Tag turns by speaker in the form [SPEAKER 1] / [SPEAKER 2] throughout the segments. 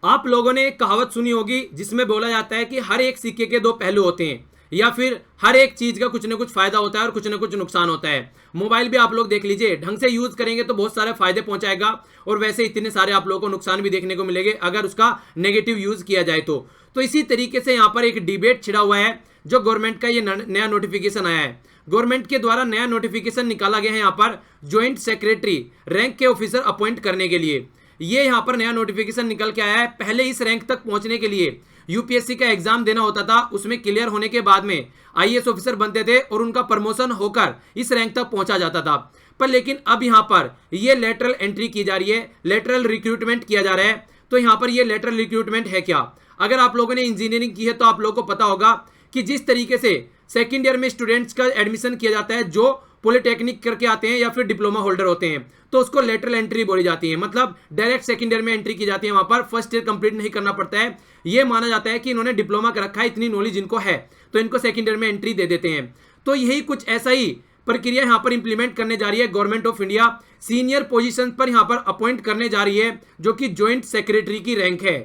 [SPEAKER 1] आप लोगों ने एक कहावत सुनी होगी जिसमें बोला जाता है कि हर एक सिक्के के दो पहलू होते हैं, या फिर हर एक चीज का कुछ ना कुछ फायदा होता है और कुछ ना कुछ नुकसान होता है। मोबाइल भी आप लोग देख लीजिए, ढंग से यूज करेंगे तो बहुत सारे फायदे पहुंचाएगा और वैसे इतने सारे आप लोगों को नुकसान भी देखने को मिलेंगे अगर उसका नेगेटिव यूज किया जाए तो इसी तरीके से यहाँ पर एक डिबेट छिड़ा हुआ है जो गवर्नमेंट का ये नया नोटिफिकेशन आया है। गवर्नमेंट के द्वारा नया नोटिफिकेशन निकाला गया है यहाँ पर ज्वाइंट सेक्रेटरी रैंक के ऑफिसर अपॉइंट करने के लिए। ये यहाँ पर नया नोटिफिकेशन निकल के आया है। पहले इस रैंक तक पहुंचने के लिए यूपीएससी का एग्जाम देना होता था, उसमें क्लियर होने के बाद में आईएएस ऑफिसर बनते थे और उनका प्रमोशन होकर इस रैंक तक पहुंचा जाता था। पर लेकिन अब यहाँ पर ये लेटरल एंट्री की जा रही है, लेटरल रिक्रूटमेंट किया जा रहा है। तो यहाँ पर ये लेटरल रिक्रूटमेंट है क्या? अगर आप लोगों ने इंजीनियरिंग की है तो आप लोगों को पता होगा कि जिस तरीके से सेकेंड ईयर में स्टूडेंट्स का एडमिशन किया जाता है जो पॉलिटेक्निक करके आते हैं या फिर डिप्लोमा होल्डर होते हैं, तो उसको लेटरल एंट्री बोली जाती है। मतलब डायरेक्ट सेकेंड ईयर में एंट्री की जाती है, वहां पर फर्स्ट ईयर कंप्लीट नहीं करना पड़ता है। ये माना जाता है कि इन्होंने डिप्लोमा कर रखा है, इतनी नॉलेज इनको है, तो इनको सेकेंड ईयर में एंट्री दे देते हैं। तो यही कुछ ऐसा ही प्रक्रिया यहाँ पर इंप्लीमेंट करने जा रही है government of India. Senior position पर यहाँ पर अपॉइंट करने जा रही है जो कि ज्वाइंट सेक्रेटरी की रैंक है।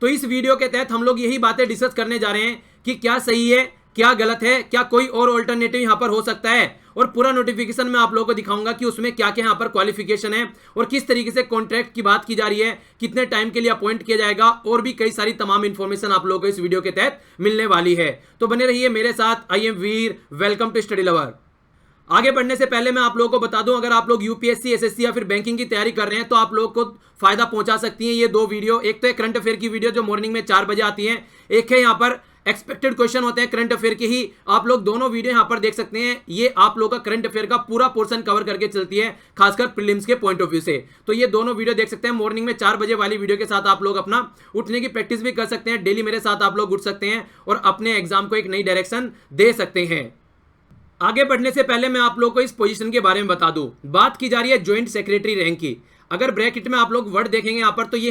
[SPEAKER 1] तो इस वीडियो के तहत हम लोग यही बातें डिस्कस करने जा रहे हैं कि क्या सही है, क्या गलत है, क्या कोई और ऑल्टरनेटिव यहां पर हो सकता है, और पूरा नोटिफिकेशन मैं आप लोगों को दिखाऊंगा कि उसमें क्या क्या यहां पर क्वालिफिकेशन है और किस तरीके से कॉन्ट्रैक्ट की बात की जा रही है, कितने टाइम के लिए अपॉइंट किया जाएगा, और भी कई सारी तमाम इंफॉर्मेशन आप लोगों को इस वीडियो के तहत मिलने वाली है। तो बने रहिए मेरे साथ। I am Veer, welcome to study lover. आगे बढ़ने से पहले मैं आप लोगों को बता दूं, अगर आप लोग यूपीएससी, एसएससी या फिर बैंकिंग की तैयारी कर रहे हैं तो आप लोगों को फायदा पहुंचा सकती हैं ये दो वीडियो। एक तो है करंट अफेयर की वीडियो जो मॉर्निंग में 4 बजे आती है, एक है यहाँ पर एक्सपेक्टेड क्वेश्चन होते हैं करंट अफेयर के ही। आप लोग दोनों वीडियो यहाँ पर देख सकते हैं। ये आप लोगों का करंट अफेयर का पूरा पोर्शन कवर करके चलती है, खासकर प्रीलिम्स के पॉइंट ऑफ व्यू से। तो ये दोनों वीडियो देख सकते हैं। मॉर्निंग में 4 बजे वाली वीडियो के साथ आप लोग अपना उठने की प्रैक्टिस भी कर सकते हैं। डेली मेरे साथ आप लोग उठ सकते हैं और अपने एग्जाम को एक नई डायरेक्शन दे सकते हैं। आगे बढ़ने से पहले मैं आप लोगों को इस पोजीशन के बारे में बता दूं। बात की जा रही है ज्वाइंट सेक्रेटरी रैंक की। अगर ब्रैकेट में आप लोग वर्ड देखेंगे यहाँ पर, तो ये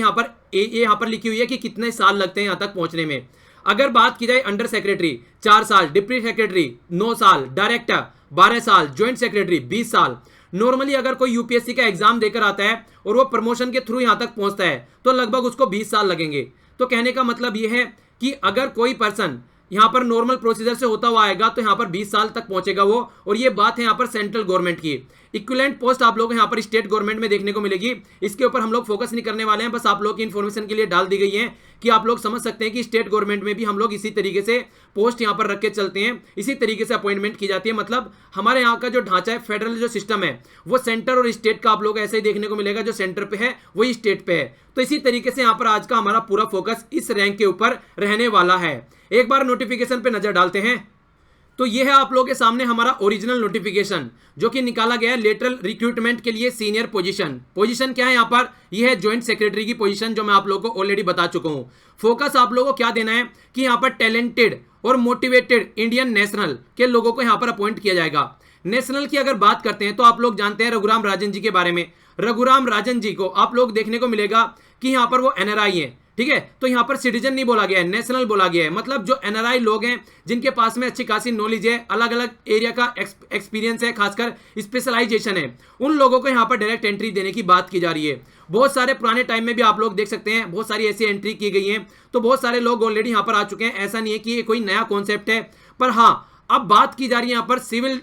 [SPEAKER 1] यहाँ पर लिखी हुई है कि कितने साल लगते हैं यहाँ तक पहुंचने में। अगर बात की जाए अंडर सेक्रेटरी 4 साल, डिप्टी सेक्रेटरी 9 साल, डायरेक्टर 12 साल, ज्वाइंट सेक्रेटरी 20 साल। नॉर्मली अगर कोई यूपीएससी का एग्जाम देकर आता है और वो प्रमोशन के थ्रू यहाँ तक पहुंचता है तो लगभग उसको 20 साल लगेंगे। तो कहने का मतलब ये है कि अगर कोई पर्सन यहाँ पर नॉर्मल प्रोसीजर से होता हुआ आएगा तो यहाँ पर 20 साल तक पहुंचेगा वो। और ये बात है यहाँ पर सेंट्रल गवर्नमेंट की। इक्विवेलेंट पोस्ट आप लोगों को यहाँ पर स्टेट गवर्नमेंट में देखने को मिलेगी। इसके ऊपर हम लोग फोकस नहीं करने वाले हैं, बस आप लोग की इन्फॉर्मेशन के लिए डाल दी गई है कि आप लोग समझ सकते हैं कि स्टेट गवर्नमेंट में भी हम लोग इसी तरीके से पोस्ट यहाँ पर रख के चलते हैं, इसी तरीके से अपॉइंटमेंट की जाती है। मतलब हमारे यहाँ का जो ढांचा है, फेडरल जो सिस्टम है, वो सेंटर और स्टेट का आप लोग ऐसे ही देखने को मिलेगा। जो सेंटर पे है वही स्टेट पे है। तो इसी तरीके से यहाँ पर आज का हमारा पूरा फोकस इस रैंक के ऊपर रहने वाला है। एक बार नोटिफिकेशन पे नजर डालते हैं। तो ये है आप लोगों के सामने हमारा ओरिजिनल नोटिफिकेशन जो कि निकाला गया है लेटरल रिक्रूटमेंट के लिए सीनियर पोजीशन क्या है यहाँ पर? ये है ज्वाइंट सेक्रेटरी की पोजीशन जो मैं आप लोगों को ऑलरेडी बता चुका हूँ। फोकस आप लोगों को क्या देना है कि यहाँ पर टैलेंटेड और मोटिवेटेड इंडियन नेशनल के लोगों को यहाँ पर अपॉइंट किया जाएगा। नेशनल की अगर बात करते हैं तो आप लोग जानते हैं रघुराम राजन जी के बारे में। रघुराम राजन जी को आप लोग देखने को मिलेगा कि यहाँ पर वो एनआरआई है, ठीक है। तो यहाँ पर सिटीजन नहीं बोला गया है, नेशनल बोला गया है। मतलब जो एनआरआई लोग हैं जिनके पास में अच्छी खासी नॉलेज है, अलग अलग एरिया का एक्सपीरियंस है, खासकर स्पेशलाइजेशन है, उन लोगों को यहाँ पर डायरेक्ट एंट्री देने की बात की जा रही है। बहुत सारे पुराने टाइम में भी आप लोग देख सकते हैं बहुत सारी ऐसी एंट्री की गई है। तो बहुत सारे लोग ऑलरेडी यहाँ पर आ चुके हैं। ऐसा नहीं है कि ये कोई नया कॉन्सेप्ट है। पर हाँ, अब बात की जा रही है यहाँ पर सिविल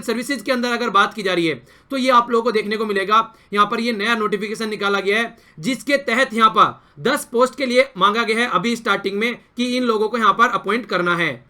[SPEAKER 1] सर्विसेज के अंदर अगर बात की जा रही है तो ये आप लोगों को देखने को मिलेगा। यहाँ पर ये नया नोटिफिकेशन निकाला गया है जिसके तहत यहाँ पर 10 पोस्ट के लिए मांगा गया है अभी स्टार्टिंग में कि इन लोगों को यहाँ पर अपॉइंट करना है।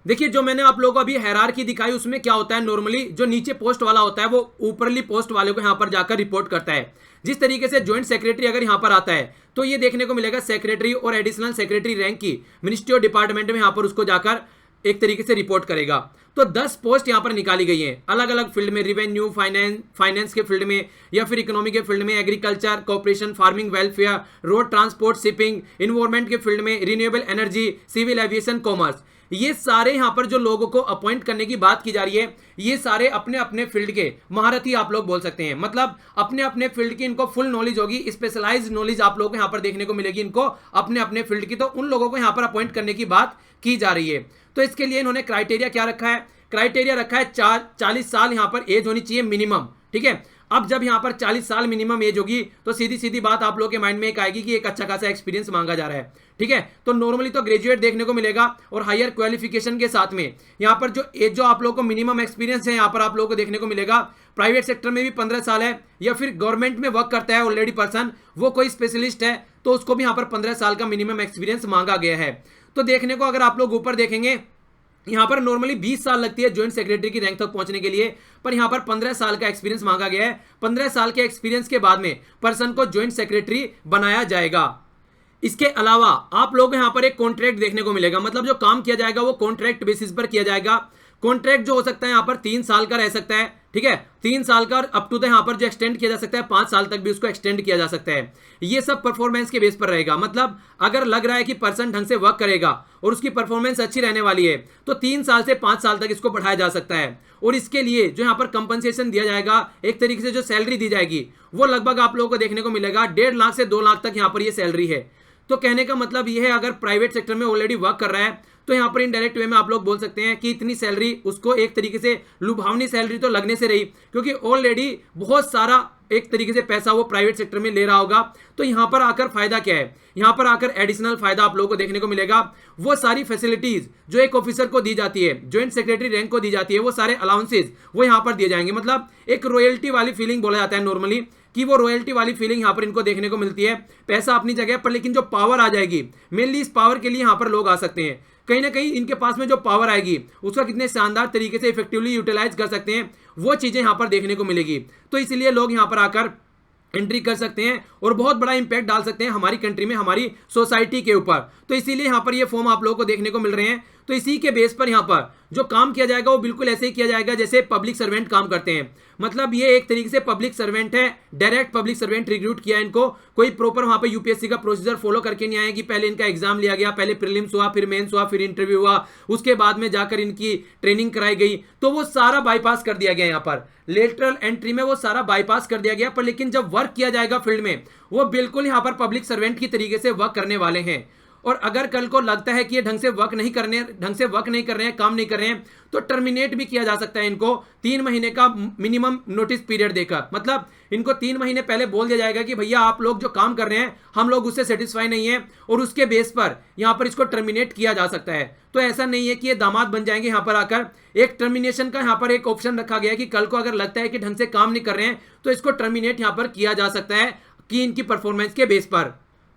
[SPEAKER 1] देखिए, जो मैंने आप लोगों को अभी हायरार्की दिखाई उसमें क्या होता है, नॉर्मली जो नीचे पोस्ट वाला होता है वो ऊपरली पोस्ट वाले को यहाँ पर जाकर रिपोर्ट करता है। जिस तरीके से ज्वाइंट सेक्रेटरी अगर यहाँ पर आता है तो ये देखने को मिलेगा सेक्रेटरी और एडिशनल सेक्रेटरी रैंक की मिनिस्ट्री और डिपार्टमेंट में यहाँ पर उसको जाकर एक तरीके से रिपोर्ट करेगा। तो 10 पोस्ट यहाँ पर निकाली गई हैं अलग अलग फील्ड में, रिवेन्यू, फाइनेंस के फील्ड में, या फिर इकोनॉमी के फील्ड में, agriculture, corporation, farming, welfare, road transport, shipping, environment के फील्ड में, renewable energy, civil aviation, commerce. ये सारे यहाँ पर जो लोगों को अपॉइंट करने की बात की जा रही है, ये सारे अपने अपने फील्ड के महारथी आप लोग बोल सकते हैं। मतलब अपने अपने फील्ड की इनको फुल नॉलेज होगी, स्पेशलाइज्ड नॉलेज आप लोगों को यहाँ पर देखने को मिलेगी इनको अपने अपने फील्ड की। तो उन लोगों को यहाँ पर अपॉइंट करने की बात की जा रही है। तो इसके लिए इन्होंने क्राइटेरिया क्या रखा है? क्राइटेरिया रखा है 40 साल यहाँ पर एज होनी चाहिए मिनिमम, ठीक है। अब जब यहाँ पर 40 साल मिनिमम एज होगी तो सीधी सीधी बात आप लोगों के माइंड में एक आएगी कि एक अच्छा खासा एक्सपीरियंस मांगा जा रहा है, ठीक है। तो नॉर्मली तो ग्रेजुएट देखने को मिलेगा और हायर क्वालिफिकेशन के साथ में यहाँ पर जो एज जो आप लोगों को मिनिमम एक्सपीरियंस है यहाँ पर आप लोगों को देखने को मिलेगा। प्राइवेट सेक्टर में भी 15 साल है, या फिर गवर्नमेंट में वर्क करता है ऑलरेडी पर्सन, वो कोई स्पेशलिस्ट है तो उसको भी यहाँ पर 15 साल का मिनिमम एक्सपीरियंस मांगा गया है। तो देखने को अगर आप लोग ऊपर देखेंगे यहाँ पर नॉर्मली 20 साल लगती है ज्वाइंट सेक्रेटरी की रैंक तक पहुंचने के लिए, पर यहाँ पर 15 साल का एक्सपीरियंस मांगा गया है। 15 साल के एक्सपीरियंस के बाद में पर्सन को ज्वाइंट सेक्रेटरी बनाया जाएगा। इसके अलावा आप लोग यहाँ पर एक कॉन्ट्रैक्ट देखने को मिलेगा, मतलब जो काम किया जाएगा वो कॉन्ट्रैक्ट बेसिस पर किया जाएगा। कॉन्ट्रैक्ट जो हो सकता है यहाँ पर 3 साल का रह सकता है, ठीक है, 3 साल का, अप टू द यहाँ पर जो एक्सटेंड किया जा सकता है 5 साल तक भी उसको एक्सटेंड किया जा सकता है। ये सब परफॉर्मेंस के बेस पर रहेगा, मतलब अगर लग रहा है कि पर्सन ढंग से वर्क करेगा और उसकी परफॉर्मेंस अच्छी रहने वाली है तो 3 साल से 5 साल तक इसको बढ़ाया जा सकता है। और इसके लिए जो यहाँ पर कंपनसेशन दिया जाएगा, एक तरीके से जो सैलरी दी जाएगी वो लगभग आप लोगों को देखने को मिलेगा 1.5 लाख से 2 लाख तक यहाँ पर ये सैलरी है। तो कहने का मतलब ये है अगर प्राइवेट सेक्टर में ऑलरेडी वर्क कर रहा है तो यहाँ पर इनडायरेक्ट वे में आप लोग बोल सकते हैं कि इतनी सैलरी उसको एक तरीके से लुभावनी सैलरी तो लगने से रही, क्योंकि ऑलरेडी बहुत सारा एक तरीके से पैसा वो प्राइवेट सेक्टर में ले रहा होगा। तो यहाँ पर आकर फायदा क्या है, यहाँ पर आकर एडिशनल फायदा आप लोगों को देखने को मिलेगा। वो सारी फैसिलिटीज जो एक ऑफिसर को दी जाती है, ज्वाइंट सेक्रेटरी रैंक को दी जाती है, वो सारे अलाउंसेज वो यहाँ पर दिए जाएंगे। मतलब एक रॉयल्टी वाली फीलिंग बोला जाता है नॉर्मली, कि वो रॉयल्टी वाली फीलिंग यहाँ पर इनको देखने को मिलती है। पैसा अपनी जगह पर, लेकिन जो पावर आ जाएगी, मेनली इस पावर के लिए यहाँ पर लोग आ सकते हैं। कहीं ना कहीं इनके पास में जो पावर आएगी उसका कितने शानदार तरीके से इफेक्टिवली यूटिलाइज कर सकते हैं, वो चीजें यहाँ पर देखने को मिलेगी। तो इसलिए लोग यहाँ पर आकर एंट्री कर सकते हैं और बहुत बड़ा इंपैक्ट डाल सकते हैं हमारी कंट्री में, हमारी सोसाइटी के ऊपर। तो इसीलिए यहाँ पर ये फॉर्म आप लोगों को देखने को मिल रहे हैं। तो इसी के बेस पर यहाँ पर जो काम किया जाएगा वो बिल्कुल ऐसे ही किया जाएगा जैसे पब्लिक सर्वेंट काम करते हैं। मतलब ये एक तरीके से पब्लिक सर्वेंट है, डायरेक्ट पब्लिक सर्वेंट रिक्रूट किया इनको। कोई प्रॉपर वहां पे यूपीएससी का प्रोसीजर फॉलो करके नहीं आया कि पहले इनका एग्जाम लिया गया, पहले प्रीलिम्स हुआ, फिर मेंस हुआ, फिर इंटरव्यू हुआ, उसके बाद में जाकर इनकी ट्रेनिंग कराई गई। तो वो सारा बाईपास कर दिया गया यहाँ पर, लेटरल एंट्री में वो सारा बाईपास कर दिया गया। पर लेकिन जब वर्क किया जाएगा फील्ड में, वो बिल्कुल यहाँ पर पब्लिक सर्वेंट की तरीके से वर्क करने वाले हैं। और अगर कल को लगता है कि ये ढंग से वर्क नहीं कर रहे हैं, काम नहीं कर रहे हैं, तो टर्मिनेट भी किया जा सकता है इनको 3 महीने का मिनिमम नोटिस पीरियड देकर। मतलब इनको 3 महीने पहले बोल दिया जाएगा कि भैया आप लोग जो काम कर रहे हैं हम लोग उससे सेटिस्फाई नहीं है, और उसके बेस पर यहाँ पर इसको टर्मिनेट किया जा सकता है। तो ऐसा नहीं है कि ये दामाद बन जाएंगे यहाँ पर आकर। एक टर्मिनेशन का यहाँ पर एक ऑप्शन रखा गया है कि कल को अगर लगता है कि ढंग से काम नहीं कर रहे हैं तो इसको टर्मिनेट यहाँ पर किया जा सकता है कि इनकी परफॉर्मेंस के बेस पर।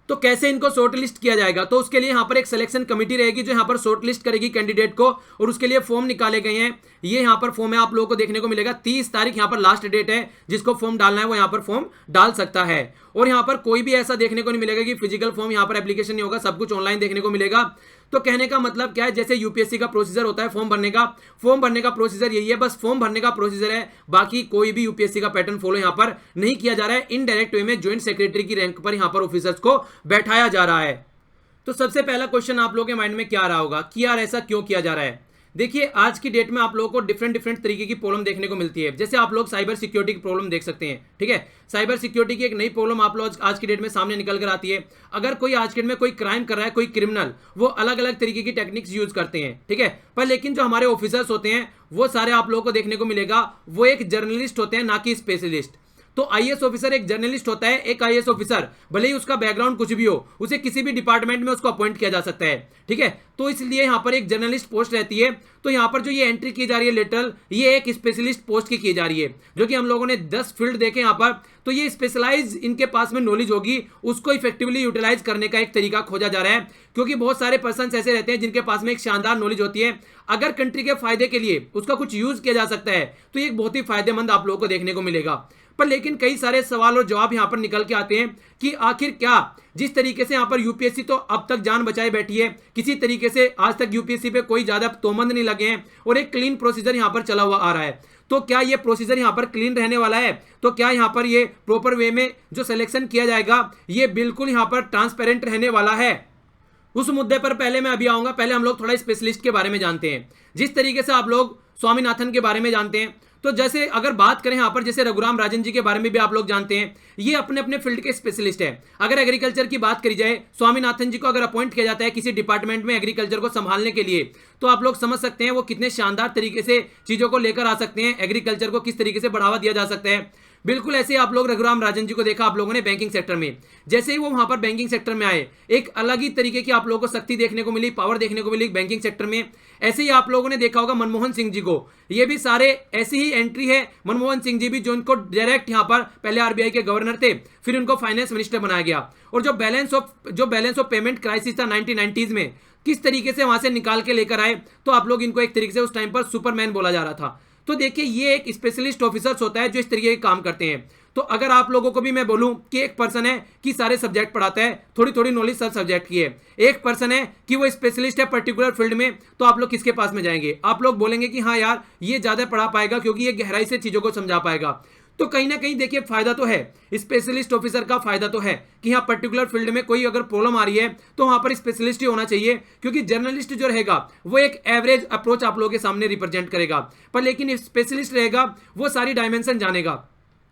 [SPEAKER 1] तो कैसे इनको शॉर्ट लिस्ट किया जाएगा, तो उसके लिए यहाँ पर एक सिलेक्शन कमेटी रहेगी जो यहाँ पर शॉर्ट लिस्ट करेगी कैंडिडेट को, और उसके लिए फॉर्म निकाले गए हैं। ये यहाँ पर फॉर्म है, आप लोगों को देखने को मिलेगा 30 तारीख यहाँ पर लास्ट डेट है। जिसको फॉर्म डालना है वो यहाँ पर फॉर्म डाल सकता है। और यहाँ पर कोई भी ऐसा देखने को नहीं मिलेगा कि फिजिकल फॉर्म यहाँ पर एप्लीकेशन नहीं होगा, सब कुछ ऑनलाइन देखने को मिलेगा। तो कहने का मतलब क्या है, जैसे यूपीएससी का प्रोसीजर होता है फॉर्म भरने का प्रोसीजर यही है, बस फॉर्म भरने का प्रोसीजर है। बाकी कोई भी यूपीएससी का पैटर्न फॉलो यहाँ पर नहीं किया जा रहा है। इनडायरेक्ट वे में ज्वाइंट सेक्रेटरी की रैंक पर यहाँ पर ऑफिसर्स को बैठाया जा रहा है। तो सबसे पहला क्वेश्चन आप लोगों के माइंड में क्या आ रहा होगा कि यार ऐसा क्यों किया जा रहा है। देखिए आज की डेट में आप लोगों को डिफरेंट तरीके की प्रॉब्लम देखने को मिलती है। जैसे आप लोग साइबर सिक्योरिटी की प्रॉब्लम देख सकते हैं, ठीक है। साइबर सिक्योरिटी की एक नई प्रॉब्लम आप लोग आज की डेट में सामने निकल कर आती है। अगर कोई आज की डेट में कोई क्राइम कर रहा है, कोई क्रिमिनल, वो अलग अलग तरीके की टेक्निक्स यूज करते हैं, ठीक है। पर लेकिन जो हमारे ऑफिसर्स होते हैं वो सारे आप लोगों को देखने को मिलेगा वो एक जर्नलिस्ट होते हैं, ना कि स्पेशलिस्ट। तो आईएएस ऑफिसर एक जर्नलिस्ट होता है। एक आईएएस ऑफिसर भले ही उसका बैकग्राउंड कुछ भी हो, उसे किसी भी डिपार्टमेंट में उसको अपॉइंट किया जा सकता है, ठीक है। तो इसलिए यहाँ पर एक जर्नलिस्ट पोस्ट रहती है। तो यहाँ पर जो ये एंट्री की जा रही है लेटरल, ये एक स्पेशलिस्ट पोस्ट की जारी है, जो कि हम लोगों ने 10 फील्ड देखे यहाँ पर। तो ये स्पेशलाइज इनके पास में नॉलेज होगी, उसको इफेक्टिवली यूटिलाइज करने का एक तरीका खोजा जा रहा है। क्योंकि बहुत सारे पर्सन ऐसे रहते हैं जिनके पास में एक शानदार नॉलेज होती है, अगर कंट्री के फायदे के लिए उसका कुछ यूज किया जा सकता है तो ये एक बहुत ही फायदेमंद आप लोगों को देखने को मिलेगा। पर लेकिन कई सारे सवाल और जवाब यहाँ पर निकल के आते हैं कि आखिर क्या, जिस तरीके से यहाँ पर यूपीएससी तो अब तक जान बचाए बैठी है, किसी तरीके से आज तक यूपीएससी पे कोई ज्यादा तोमंद नहीं लगे हैं और एक क्लीन प्रोसीजर यहाँ पर चला हुआ आ रहा है। तो क्या ये प्रोसीजर यहाँ पर क्लीन रहने वाला है? तो क्या यहाँ पर ये प्रॉपर वे में जो सिलेक्शन किया जाएगा ये बिल्कुल यहाँ पर ट्रांसपेरेंट रहने वाला है? उस मुद्दे पर पहले मैं अभी आऊंगा। पहले हम लोग थोड़ा स्पेशलिस्ट के बारे में जानते हैं। जिस तरीके से आप लोग स्वामीनाथन के बारे में जानते हैं, तो जैसे अगर बात करें यहाँ पर जैसे रघुराम राजन जी के बारे में भी आप लोग जानते हैं, ये अपने अपने फील्ड के स्पेशलिस्ट है। अगर एग्रीकल्चर की बात करी जाए, स्वामीनाथन जी को अगर अपॉइंट किया जाता है किसी डिपार्टमेंट में एग्रीकल्चर को संभालने के लिए, तो आप लोग समझ सकते हैं वो कितने शानदार तरीके से चीजों को लेकर आ सकते हैं, एग्रीकल्चर को किस तरीके से बढ़ावा दिया जा सकता है। बिल्कुल ऐसे ही आप लोग रघुराम राजन जी को देखा आप लोगों ने बैंकिंग सेक्टर में। जैसे ही वो वहां पर बैंकिंग सेक्टर में आए, एक अलग ही तरीके की आप लोगों को शक्ति देखने को मिली, पावर देखने को मिली बैंकिंग सेक्टर में। ऐसे ही आप लोगों ने देखा होगा मनमोहन सिंह जी को, ये भी सारे ऐसी ही एंट्री है। मनमोहन सिंह जी भी, जो इनको डायरेक्ट यहां पर पहले आरबीआई के गवर्नर थे, फिर उनको फाइनेंस मिनिस्टर बनाया गया। और जो बैलेंस ऑफ पेमेंट क्राइसिस था 1990s में, किस तरीके से वहां से निकाल के लेकर आए, तो आप लोग इनको एक तरीके से उस टाइम पर सुपरमैन बोला जा रहा था। तो देखिए, ये एक स्पेशलिस्ट ऑफिसर्स होता है जो इस तरीके के काम करते हैं। तो अगर आप लोगों को भी मैं बोलूं कि एक पर्सन है कि सारे सब्जेक्ट पढ़ाता है, थोड़ी थोड़ी नॉलेज सब सब्जेक्ट की है, एक पर्सन है कि वो स्पेशलिस्ट है पर्टिकुलर फील्ड में, तो आप लोग किसके पास में जाएंगे? आप लोग बोलेंगे कि हाँ यार, ये ज्यादा पढ़ा पाएगा क्योंकि ये गहराई से चीजों को समझा पाएगा। तो कहीं ना कहीं देखिए, फायदा तो है, स्पेशलिस्ट ऑफिसर का फायदा तो है कि यहाँ पर्टिकुलर फील्ड में कोई अगर प्रॉब्लम आ रही है तो वहां पर स्पेशलिस्ट ही होना चाहिए, क्योंकि जर्नलिस्ट जो रहेगा वो एक एवरेज अप्रोच आप लोगों के सामने रिप्रेजेंट करेगा, पर लेकिन स्पेशलिस्ट रहेगा वो सारी डायमेंशन जानेगा।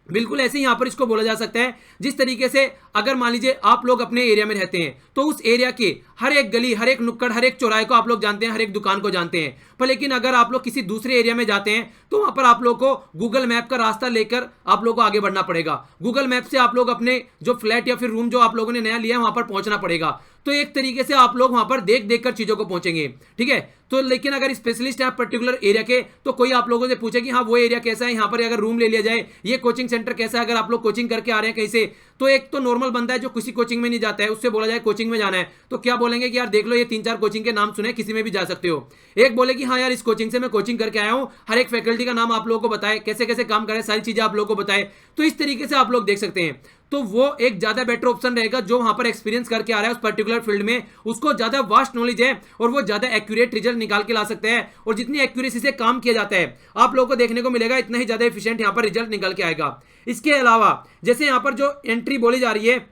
[SPEAKER 1] बिल्कुल ऐसे ही यहां पर इसको बोला जा सकता है, जिस तरीके से अगर मान लीजिए आप लोग अपने एरिया में रहते हैं तो उस एरिया के हर एक गली, हर एक नुक्कड़, हर एक चौराहे को आप लोग जानते हैं, हर एक दुकान को जानते हैं। पर लेकिन अगर आप लोग किसी दूसरे एरिया में जाते हैं तो वहां पर आप लोग को गूगल मैप का रास्ता लेकर आप लोग को आगे बढ़ना पड़ेगा। गूगल मैप से आप लोग अपने जो फ्लैट या फिर रूम जो आप लोगों ने नया लिया है वहां पर पहुंचना पड़ेगा। तो एक तरीके से आप लोग वहां पर देख देख कर चीजों को पहुंचेंगे, ठीक है। तो लेकिन अगर स्पेशलिस्ट है पर्टिकुलर एरिया के, तो कोई आप लोगों से पूछे कि हाँ वो एरिया कैसा है, यहाँ पर अगर रूम ले लिया जाए, ये कोचिंग सेंटर कैसा है, अगर आप लोग कोचिंग करके आ रहे हैं कहीं से, तो एक तो नॉर्मल बंदा है जो किसी कोचिंग में नहीं जाता है, उससे बोला जाए कोचिंग में जाना है, तो क्या बोलेंगे कि यार देख लो ये 3-4 कोचिंग के नाम सुने, किसी में भी जा सकते हो। एक बोले कि हाँ यार इस कोचिंग से मैं कोचिंग करके आया हूं, हर एक फैकल्टी का नाम आप लोगों को बताए, कैसे कैसे काम करे, सारी चीजें आप लोगों को बताए। तो इस तरीके से आप लोग देख सकते हैं, तो वो एक ज्यादा बेटर ऑप्शन रहेगा जो वहां पर एक्सपीरियंस करके आ रहा है उस पर्टिकुलर फील्ड में, उसको ज्यादा वास्ट नॉलेज है और वो ज्यादा एक्यूरेट रिजल्ट निकाल के ला सकता है। और जितनी एक्यूरेसी से काम किया जाता है आप लोगों को देखने को मिलेगा, इतना ही ज्यादा एफिशिएंट यहां पर रिजल्ट निकल के आएगा। इसके अलावा जैसे यहां पर जो एंट्री बोली जा रही है,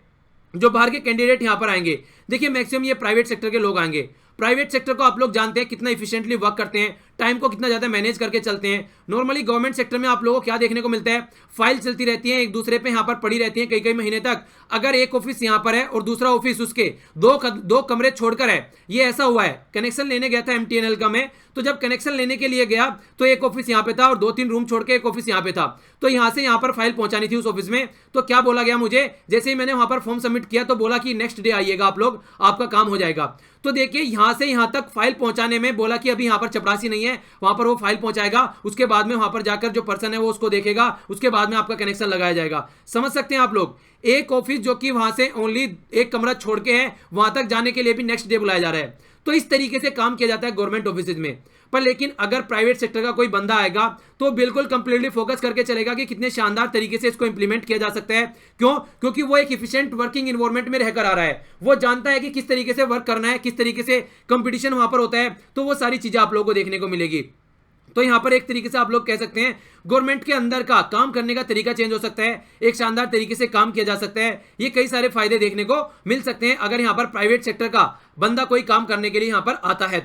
[SPEAKER 1] जो बाहर के कैंडिडेट यहां पर आएंगे, देखिए मैक्सिमम ये प्राइवेट सेक्टर के लोग आएंगे। प्राइवेट सेक्टर को आप लोग जानते हैं कितना इफिशिएंटली वर्क करते हैं, टाइम को कितना ज्यादा मैनेज करके चलते हैं। नॉर्मली गवर्नमेंट सेक्टर में आप लोगों को क्या देखने को मिलता है, फाइल चलती रहती है एक दूसरे पे, यहाँ पर पड़ी रहती है कई कई महीने तक। अगर एक ऑफिस यहाँ पर है और दूसरा ऑफिस उसके दो कमरे छोड़कर है, ये ऐसा हुआ है। कनेक्शन लेने गया था एमटीएनएल का मैं, तो जब कनेक्शन लेने के लिए गया तो एक ऑफिस यहाँ पे था और 2-3 रूम छोड़ के एक ऑफिस यहाँ पे था। तो यहाँ से यहाँ पर फाइल पहुंचानी थी उस ऑफिस में, तो क्या बोला गया मुझे, जैसे ही मैंने वहां पर फॉर्म सबमिट किया तो बोला कि नेक्स्ट डे आइएगा आप लोग, आपका काम हो जाएगा। तो देखिए यहां से यहां तक फाइल पहुंचाने में बोला कि अभी यहां पर चपरासी नहीं है, वहां पर वो फाइल पहुंचाएगा, उसके बाद में वहां पर जाकर जो पर्सन है वो उसको देखेगा, उसके बाद में आपका कनेक्शन लगाया जाएगा। समझ सकते हैं आप लोग, एक ऑफिस जो कि वहां से ओनली एक कमरा छोड़ के है, वहां तक जाने के लिए भी नेक्स्ट डे बुलाया जा रहा है। तो इस तरीके से काम किया जाता है गवर्नमेंट ऑफिस में। पर लेकिन अगर प्राइवेट सेक्टर का कोई बंदा आएगा तो बिल्कुल कंप्लीटली फोकस करके चलेगा कि कितने शानदार तरीके से इसको इंप्लीमेंट किया जा सकता है। क्यों? क्योंकि वो एक इफिशिएंट वर्किंग एनवायरनमेंट में रहकर आ रहा है, वो जानता है कि किस तरीके से वर्क करना है, किस तरीके से कंपटीशन वहां पर होता है, तो वो सारी चीजें आप लोगों को देखने को मिलेगी। तो यहां पर एक तरीके से आप लोग कह सकते हैं गवर्नमेंट के अंदर का काम करने का तरीका चेंज हो सकता है, एक शानदार तरीके से काम किया जा सकता है। ये कई सारे फायदे देखने को मिल सकते हैं अगर यहां पर प्राइवेट सेक्टर का बंदा कोई काम करने के लिए यहां पर आता है।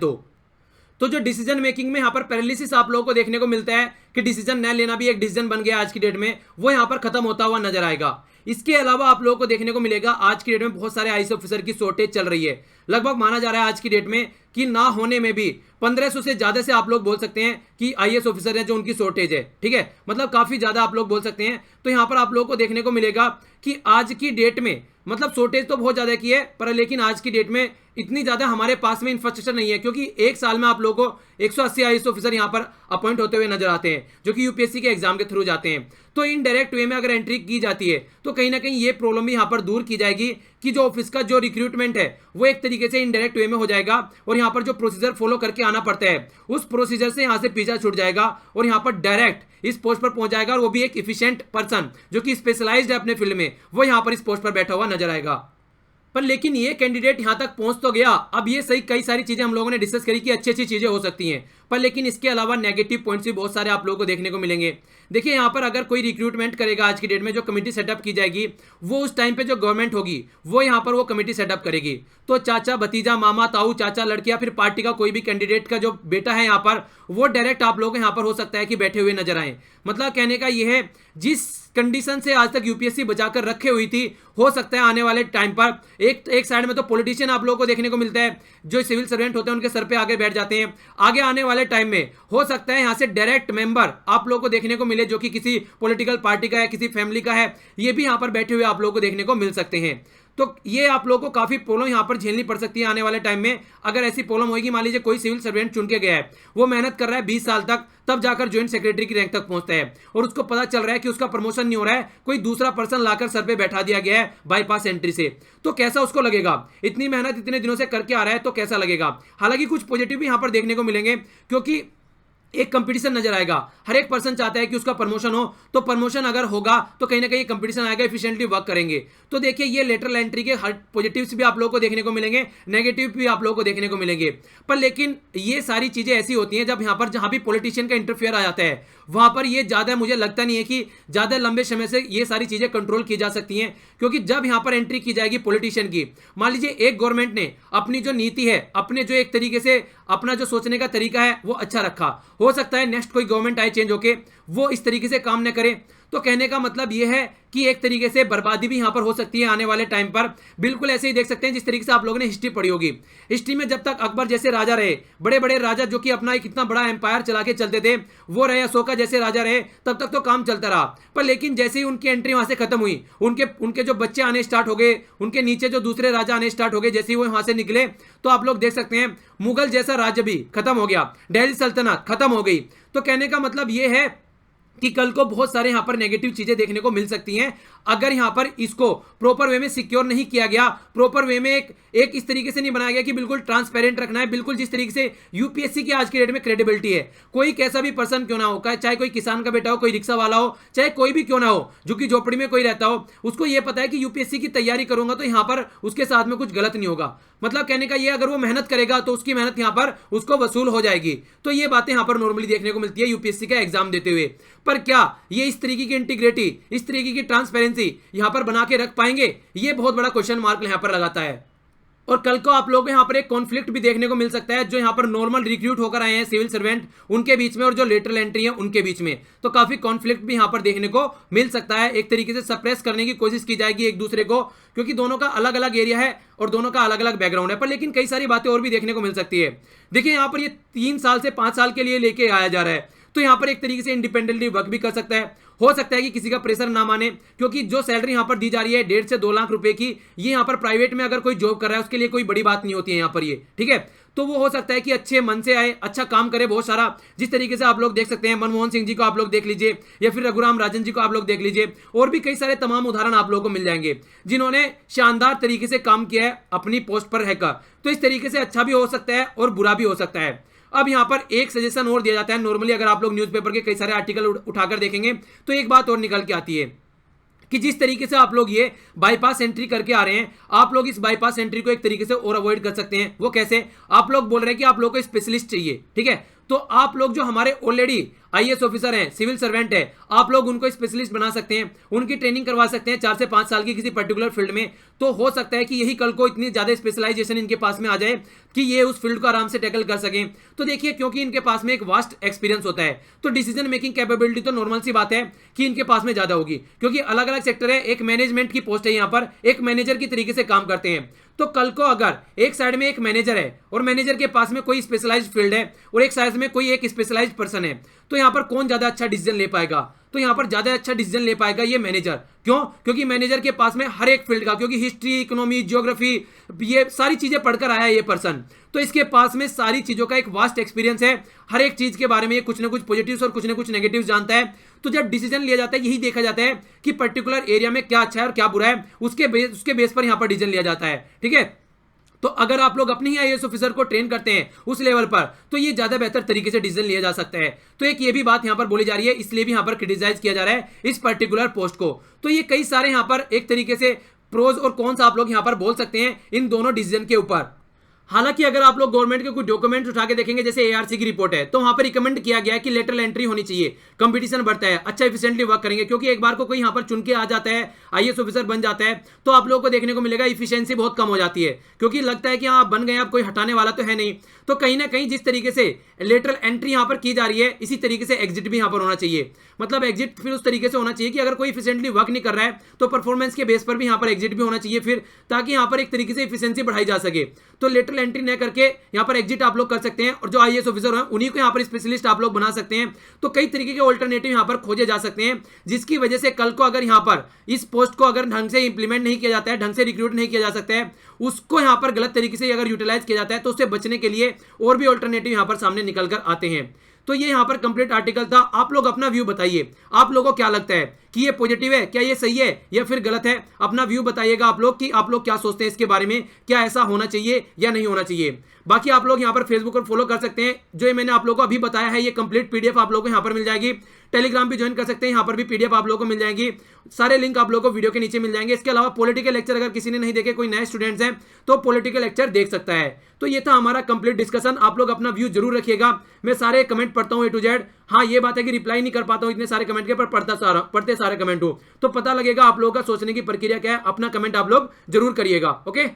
[SPEAKER 1] तो जो डिसीजन मेकिंग में यहां पर पैरालिसिस आप लोगों को देखने को मिलता है कि डिसीजन न लेना भी एक डिसीजन बन गया आज की डेट में, वो यहां पर खत्म होता हुआ नजर आएगा। इसके अलावा आप लोगों को देखने को मिलेगा आज की डेट में बहुत सारे आईएएस ऑफिसर की शॉर्टेज चल रही है। लगभग माना जा रहा है आज की डेट में कि ना होने में भी 1500 से ज्यादा से आप लोग बोल सकते हैं कि आईएएस ऑफिसर है जो उनकी शॉर्टेज है, ठीक है, मतलब काफी ज्यादा आप लोग बोल सकते हैं। तो यहां पर आप लोगों को देखने को मिलेगा कि आज की डेट में मतलब शॉर्टेज तो बहुत ज्यादा की है, पर लेकिन आज की डेट में इतनी ज्यादा हमारे पास में इंफ्रास्ट्रक्चर नहीं है, क्योंकि एक साल में आप लोगों को 180 आईएएस ऑफिसर यहां पर अपॉइंट होते हुए नजर आते हैं जो कि यूपीएससी के एग्जाम के थ्रू जाते हैं। तो इनडायरेक्ट वे में अगर एंट्री की जाती है तो कहीं ना कहीं ये प्रॉब्लम भी यहां पर दूर की जाएगी कि जो ऑफिस का जो रिक्रूटमेंट है वो एक तरीके से इनडायरेक्ट वे में हो जाएगा और यहां पर जो प्रोसीजर फॉलो करके आना पड़ता है उस प्रोसीजर से यहां से पीछा छूट जाएगा और यहां पर डायरेक्ट इस पोस्ट पर पहुंच जाएगा और वो भी एक इफिशिएंट पर्सन जो कि स्पेशलाइज्ड है अपने फील्ड में, वो यहां पर इस पोस्ट पर बैठा हुआ नजर आएगा। पर लेकिन ये कैंडिडेट यहां तक पहुंच तो गया, अब ये सही कई सारी चीजें हम लोगों ने डिस्कस करी कि अच्छी अच्छी चीजें हो सकती हैं, पर लेकिन इसके अलावा नेगेटिव पॉइंट्स भी बहुत सारे आप लोगों को देखने को मिलेंगे। देखिए यहां पर अगर कोई रिक्रूटमेंट करेगा आज की डेट में, जो कमेटी सेटअप की जाएगी वो उस टाइम पे जो गवर्नमेंट होगी वो यहां पर वो कमेटी सेटअप करेगी। तो चाचा, भतीजा, मामा, ताऊ, चाचा, लड़कियां, फिर पार्टी का कोई भी कैंडिडेट का जो बेटा है यहां पर, वो डायरेक्ट आप लोग यहां पर हो सकता है कि बैठे हुए नजर आए। मतलब कहने का यह है जिस कंडीशन से आज तक यूपीएससी बचाकर रखे हुई थी, हो सकता है आने वाले टाइम पर एक साइड में तो पॉलिटिशियन आप लोगों को देखने को मिलता है, जो सिविल सर्वेंट होते हैं उनके सर पे आगे बैठ जाते हैं। आगे आने वाले वाले टाइम में हो सकता है यहाँ से डायरेक्ट मेंबर आप लोगों को देखने को मिले, जो कि किसी पॉलिटिकल पार्टी का है, किसी फैमिली का है, ये भी यहाँ पर बैठे हुए आप लोगों को देखने को मिल सकते हैं। तो ये आप लोगों को काफी प्रॉब्लम यहाँ पर झेलनी पड़ सकती है आने वाले टाइम में। अगर ऐसी प्रॉब्लम होगी, मान लीजिए कोई सिविल सर्वेंट चुन के गया है, वो मेहनत कर रहा है 20 साल तक, तब जाकर ज्वाइंट सेक्रेटरी की रैंक तक पहुंचता है, और उसको पता चल रहा है कि उसका प्रमोशन नहीं हो रहा है, कोई दूसरा पर्सन लाकर सर पे बैठा दिया गया है बाईपास एंट्री से, तो कैसा उसको लगेगा? इतनी मेहनत इतने दिनों से करके आ रहा है तो कैसा लगेगा? हालांकि कुछ पॉजिटिव भी यहाँ पर देखने को मिलेंगे, क्योंकि एक कंपटीशन नजर आएगा। हर एक पर्सन चाहता है कि उसका प्रमोशन हो, तो प्रमोशन अगर होगा तो कहीं ना कहीं कंपटीशन आएगा, एफिशिएंटली वर्क करेंगे। तो देखिए ये लेटरल एंट्री के हर पॉजिटिव्स भी आप लोगों को देखने को मिलेंगे, नेगेटिव भी आप लोगों को देखने को मिलेंगे। पर लेकिन ये सारी चीजें ऐसी होती हैं जब यहाँ पर जहां भी पॉलिटिशियन का इंटरफेयर आ जाता है, वहां पर ये ज्यादा मुझे लगता नहीं है कि ज्यादा लंबे समय से ये सारी चीजें कंट्रोल की जा सकती हैं। क्योंकि जब यहाँ पर एंट्री की जाएगी पॉलिटिशियन की, मान लीजिए एक गवर्नमेंट ने अपनी जो नीति है, अपने जो एक तरीके से अपना जो सोचने का तरीका है वो अच्छा रखा, हो सकता है नेक्स्ट कोई गवर्नमेंट आए चेंज होके वो इस तरीके से काम न करे। तो कहने का मतलब यह है कि एक तरीके से बर्बादी भी यहां पर हो सकती है आने वाले टाइम पर। बिल्कुल ऐसे ही देख सकते हैं जिस तरीके से आप लोगों ने हिस्ट्री पढ़ी होगी। हिस्ट्री में जब तक अकबर जैसे राजा रहे, बड़े बड़े राजा जो कि अपना एक इतना बड़ा एम्पायर चला के चलते थे, वो रहे, अशोका जैसे राजा रहे, तब तक तो काम चलता रहा। पर लेकिन जैसे ही उनकी एंट्री वहां से खत्म हुई, उनके जो बच्चे आने स्टार्ट हो गए, उनके नीचे जो दूसरे राजा आने स्टार्ट हो गए, जैसे ही वो वहां से निकले, तो आप लोग देख सकते हैं मुगल जैसा राज्य भी खत्म हो गया, दिल्ली सल्तनत खत्म हो गई। तो कहने का मतलब ये है कि कल को बहुत सारे यहां पर नेगेटिव चीजें देखने को मिल सकती हैं अगर यहां पर इसको प्रॉपर वे में सिक्योर नहीं किया गया, प्रॉपर वे में एक इस तरीके से नहीं बनाया गया कि बिल्कुल ट्रांसपेरेंट रखना है। बिल्कुल जिस तरीके से यूपीएससी की आज की डेट में क्रेडिबिलिटी है, कोई कैसा भी पर्सन क्यों ना हो, चाहे कोई किसान का बेटा हो, कोई रिक्शा वाला हो, चाहे कोई भी क्यों ना हो, जो कि झोपड़ी में कोई रहता हो, उसको यह पता है कि यूपीएससी की तैयारी करूंगा तो यहां पर उसके साथ में कुछ गलत नहीं होगा। मतलब कहने का ये, अगर वो मेहनत करेगा तो उसकी मेहनत यहां पर उसको वसूल हो जाएगी। तो ये बातें यहां पर नॉर्मली देखने को मिलती है यूपीएससी का एग्जाम देते हुए। पर क्या ये इस तरीके की इंटीग्रिटी, इस तरीके की ट्रांसपेरेंसी यहां पर बना के रख पाएंगे? ये बहुत बड़ा क्वेश्चन मार्क यहां पर लगाता है। और कल को आप लोगों को यहां पर एक कॉन्फ्लिक्ट भी देखने को मिल सकता है, जो यहां पर नॉर्मल रिक्रूट होकर आए हैं सिविल सर्वेंट, उनके बीच में और जो लेटरल एंट्री है उनके बीच में। तो काफी कॉन्फ्लिक्ट भी यहां पर देखने को मिल सकता है। एक तरीके से सप्रेस करने की कोशिश की जाएगी एक दूसरे को, क्योंकि दोनों का अलग अलग एरिया है और दोनों का अलग अलग बैकग्राउंड है। पर लेकिन कई सारी बातें और भी देखने को मिल सकती है। देखिए यहां पर ये 3 साल से 5 साल के लिए लेके आया जा रहा है, तो यहां पर एक तरीके से इंडिपेंडेंटली वर्क भी कर सकता है। हो सकता है कि किसी का प्रेशर ना माने, क्योंकि जो सैलरी यहां पर दी जा रही है 1.5 से 2 लाख रुपए की, ये यहां पर प्राइवेट में अगर कोई जॉब कर रहा है उसके लिए कोई बड़ी बात नहीं होती है यहां पर ये, ठीक है। तो वो हो सकता है कि अच्छे मन से आए, अच्छा काम करे बहुत सारा। जिस तरीके से आप लोग देख सकते हैं मनमोहन सिंह जी को आप लोग देख लीजिए, या फिर रघुराम राजन जी को आप लोग देख लीजिए, और भी कई सारे तमाम उदाहरण आप लोगों को मिल जाएंगे जिन्होंने शानदार तरीके से काम किया है अपनी पोस्ट पर रहकर। तो इस तरीके से अच्छा भी हो सकता है और बुरा भी हो सकता है। अब यहां पर एक सजेशन और दिया जाता है। नॉर्मली अगर आप लोग न्यूज़पेपर के कई सारे आर्टिकल उठाकर देखेंगे तो एक बात और निकल के आती है कि जिस तरीके से आप लोग ये बाईपास एंट्री करके आ रहे हैं, आप लोग इस बाईपास एंट्री को एक तरीके से और अवॉइड कर सकते हैं। वो कैसे? आप लोग बोल रहे हैं कि आप लोग को स्पेशलिस्ट चाहिए, ठीक है, तो आप लोग जो हमारे ऑलरेडी आईएएस ऑफिसर हैं, सिविल सर्वेंट है, आप लोग उनको स्पेशलिस्ट बना सकते हैं, उनकी ट्रेनिंग करवा सकते हैं 4 से 5 साल की किसी पर्टिकुलर फील्ड में। तो हो सकता है कि यही कल को इतनी ज्यादा स्पेशलाइजेशन इनके पास में आ जाए कि ये उस फील्ड को आराम से टैकल कर सकें। तो देखिए क्योंकि इनके पास में एक वास्ट एक्सपीरियंस होता है, तो डिसीजन मेकिंग कैपेबिलिटी तो नॉर्मल सी बात है कि इनके पास में ज्यादा होगी, क्योंकि अलग अलग सेक्टर है, एक मैनेजमेंट की पोस्ट है, यहाँ पर एक मैनेजर की तरीके से काम करते हैं। तो कल को अगर एक साइड में एक मैनेजर है और मैनेजर के पास में कोई स्पेशलाइज्ड फील्ड है और एक साइड में कोई एक स्पेशलाइज्ड पर्सन है, तो यहां पर कौन ज्यादा अच्छा डिसीजन ले पाएगा? तो यहां पर ज्यादा अच्छा डिसीजन ले पाएगा ये मैनेजर। क्यों? क्योंकि मैनेजर के पास में हर एक फील्ड का, क्योंकि हिस्ट्री, इकोनॉमी, ज्योग्राफी, ये सारी चीजें पढ़कर आया है ये पर्सन, तो इसके पास में सारी चीजों का एक वास्ट एक्सपीरियंस है। हर एक चीज के बारे में ये कुछ ना कुछ पॉजिटिव्स और कुछ ना कुछ नेगेटिव्स जानता है। तो जब डिसीजन लिया जाता है यही देखा जाता है कि पर्टिकुलर एरिया में क्या अच्छा है और क्या बुरा है, उसके बेस पर यहां पर डिसीजन लिया जाता है, ठीक है। तो अगर आप लोग अपने ही आईएएस ऑफिसर को ट्रेन करते हैं उस लेवल पर, तो ये ज्यादा बेहतर तरीके से डिसीजन लिया जा सकता है। तो एक ये भी बात यहां पर बोली जा रही है, इसलिए भी यहां पर क्रिटिसाइज किया जा रहा है इस पर्टिकुलर पोस्ट को। तो ये कई सारे यहां पर एक तरीके से प्रोज और कॉन्स आप लोग यहां पर बोल सकते हैं इन दोनों डिसीजन के ऊपर। हालांकि अगर आप लोग गवर्नमेंट के कुछ डॉक्यूमेंट उठा के देखेंगे, जैसे एआरसी की रिपोर्ट है, तो वहां पर रिकमेंड किया गया है कि लेटरल एंट्री होनी चाहिए, कंपटीशन बढ़ता है, अच्छा एफिशिएंटली वर्क करेंगे। क्योंकि एक बार को कोई यहां पर चुन के आ जाता है, आईएएस ऑफिसर बन जाता है, तो आप लोगों को देखने को मिलेगा इफिशियंसी बहुत कम हो जाती है, क्योंकि लगता है कि हाँ बन गए, अब कोई हटाने वाला तो है नहीं। तो कहीं ना कहीं जिस तरीके से लेटरल एंट्री यहां पर की जा रही है, इसी तरीके से एग्जिट भी यहां पर होना चाहिए। मतलब एग्जिट फिर उस तरीके से होना चाहिए कि अगर कोई इफिशिएंटली वर्क नहीं कर रहा है तो परफॉर्मेंस के बेस पर भी यहां पर एग्जिट भी होना चाहिए फिर, ताकि यहां पर एक तरीके से इफिशिएंसी बढ़ाई जा सके। तो लेटरल एंट्री न करके यहाँ पर एग्जिट आप लोग कर सकते हैं, और जो आईएएस ऑफिसर हैं उन्हीं को यहाँ पर स्पेशलिस्ट आप लोग बना सकते हैं। तो कई तरीके के ऑल्टरनेटिव यहाँ पर खोजे जा सकते हैं, जिसकी वजह से कल को अगर यहाँ पर इस पोस्ट को अगर ढंग से इंप्लीमेंट नहीं किया जाता है, ढंग से रिक्रूट नहीं किया जा सकता है, उसको यहाँ पर गलत तरीके से अगर यूटिलाइज किया जाता है, तो उससे बचने के लिए और भी ऑल्टरनेटिव यहाँ पर सामने निकल कर आते हैं। तो ये यहाँ पर कंप्लीट आर्टिकल था। आप लोग अपना व्यू बताइए, आप लोगों को क्या लगता है कि ये पॉजिटिव है, क्या ये सही है या फिर गलत है? अपना व्यू बताइएगा आप लोग कि आप लोग क्या सोचते हैं इसके बारे में, क्या ऐसा होना चाहिए या नहीं होना चाहिए। बाकी आप लोग यहाँ पर फेसबुक पर फॉलो कर सकते हैं, जो ये मैंने आप लोगों को अभी बताया है, ये कंप्लीट पीडीएफ आप लोगों को यहाँ पर मिल जाएगी। टेलीग्राम भी ज्वाइन कर सकते हैं, यहाँ पर भी पीडीएफ आप लोगों को मिल जाएगी। सारे लिंक आप लोगों को वीडियो के नीचे मिल जाएंगे। इसके अलावा पॉलिटिकल लेक्चर अगर किसी ने नहीं देखे, कोई नए स्टूडेंट्स हैं, तो पॉलिटिकल लेक्चर देख सकता है। तो ये था हमारा कंप्लीट डिस्कशन। आप लोग अपना व्यू जरूर रखिएगा। मैं सारे कमेंट पढ़ता हूँ A to Z। हाँ, ये बात है कि रिप्लाई नहीं कर पाता हूँ इतने सारे कमेंट के, पर पढ़ते सारे कमेंट हो, तो पता लगेगा आप लोगों का सोचने की प्रक्रिया क्या है। अपना कमेंट आप लोग जरूर करिएगा। ओके,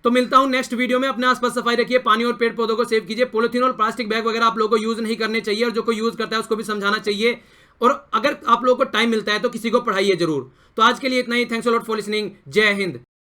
[SPEAKER 1] तो मिलता हूं नेक्स्ट वीडियो में। अपने आसपास सफाई रखिए, पानी और पेड़ पौधों को सेव कीजिए। पॉलिथीन और प्लास्टिक बैग वगैरह आप लोगों को यूज नहीं करने चाहिए, और जो कोई यूज करता है उसको भी समझाना चाहिए। और अगर आप लोगों को टाइम मिलता है तो किसी को पढ़ाइए जरूर। तो आज के लिए इतना ही। Thanks a lot for listening. जय हिंद।